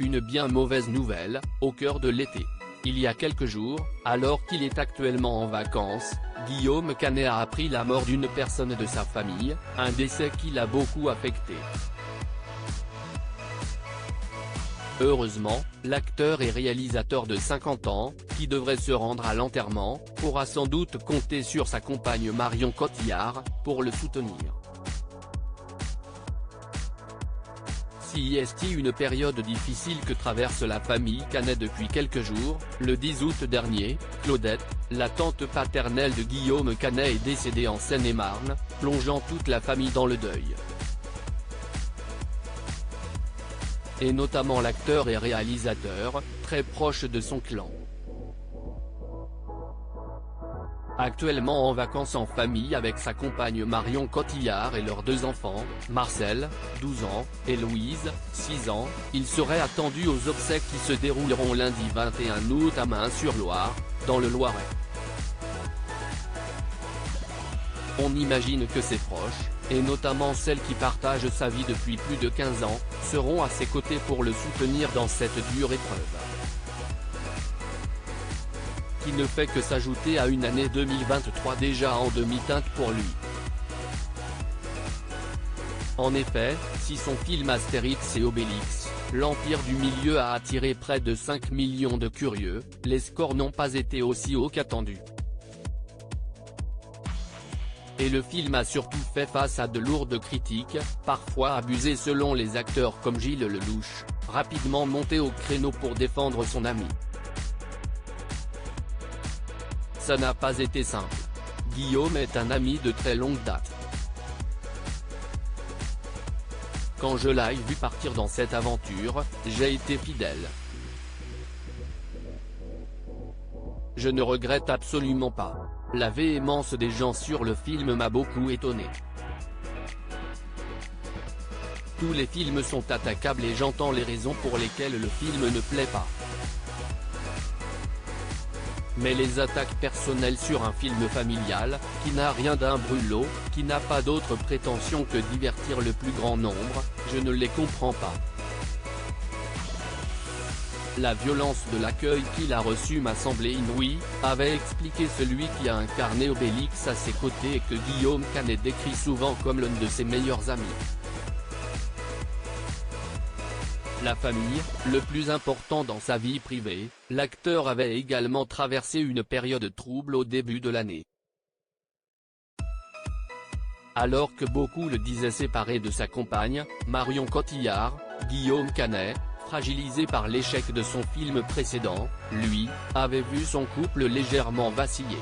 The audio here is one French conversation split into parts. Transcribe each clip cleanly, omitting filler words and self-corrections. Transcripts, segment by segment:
une bien mauvaise nouvelle, au cœur de l'été. Il y a quelques jours, alors qu'il est actuellement en vacances, Guillaume Canet a appris la mort d'une personne de sa famille, un décès qui l'a beaucoup affecté. Heureusement, l'acteur et réalisateur de 50 ans, qui devrait se rendre à l'enterrement, pourra sans doute compter sur sa compagne Marion Cotillard, pour le soutenir. Si est une période difficile que traverse la famille Canet depuis quelques jours, le 10 août dernier, Claudette, la tante paternelle de Guillaume Canet est décédée en Seine-et-Marne, plongeant toute la famille dans le deuil. Et notamment l'acteur et réalisateur, très proche de son clan. Actuellement en vacances en famille avec sa compagne Marion Cotillard et leurs 2 enfants, Marcel, 12 ans, et Louise, 6 ans, il serait attendu aux obsèques qui se dérouleront lundi 21 août à Main-sur-Loire, dans le Loiret. On imagine que ses proches, et notamment celles qui partagent sa vie depuis plus de 15 ans, seront à ses côtés pour le soutenir dans cette dure épreuve, qui ne fait que s'ajouter à une année 2023 déjà en demi-teinte pour lui. En effet, si son film Astérix et Obélix, l'Empire du Milieu a attiré près de 5 millions de curieux, les scores n'ont pas été aussi hauts qu'attendus. Et le film a surtout fait face à de lourdes critiques, parfois abusées selon les acteurs comme Gilles Lelouch, rapidement monté au créneau pour défendre son ami. Ça n'a pas été simple. Guillaume est un ami de très longue date. Quand je l'ai vu partir dans cette aventure, j'ai été fidèle. Je ne regrette absolument pas. La véhémence des gens sur le film m'a beaucoup étonné. Tous les films sont attaquables et j'entends les raisons pour lesquelles le film ne plaît pas. Mais les attaques personnelles sur un film familial, qui n'a rien d'un brûlot, qui n'a pas d'autre prétention que divertir le plus grand nombre, je ne les comprends pas. La violence de l'accueil qu'il a reçu m'a semblé inouïe, avait expliqué celui qui a incarné Obélix à ses côtés et que Guillaume Canet décrit souvent comme l'un de ses meilleurs amis. La famille, le plus important dans sa vie privée, l'acteur avait également traversé une période trouble au début de l'année. Alors que beaucoup le disaient séparé de sa compagne, Marion Cotillard, Guillaume Canet, fragilisé par l'échec de son film précédent, lui, avait vu son couple légèrement vaciller.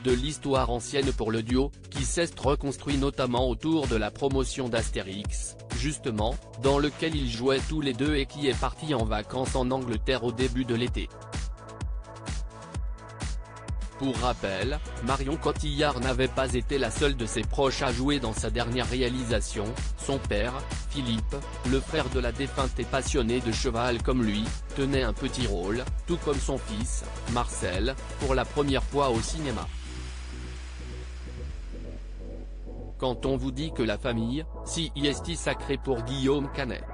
De l'histoire ancienne pour le duo, qui s'est reconstruit notamment autour de la promotion d'Astérix, justement, dans lequel ils jouaient tous les deux et qui est parti en vacances en Angleterre au début de l'été. Pour rappel, Marion Cotillard n'avait pas été la seule de ses proches à jouer dans sa dernière réalisation, son père, Philippe, le frère de la défunte et passionné de cheval comme lui, tenait un petit rôle, tout comme son fils, Marcel, pour la première fois au cinéma. Quand on vous dit que la famille, si est sacrée pour Guillaume Canet.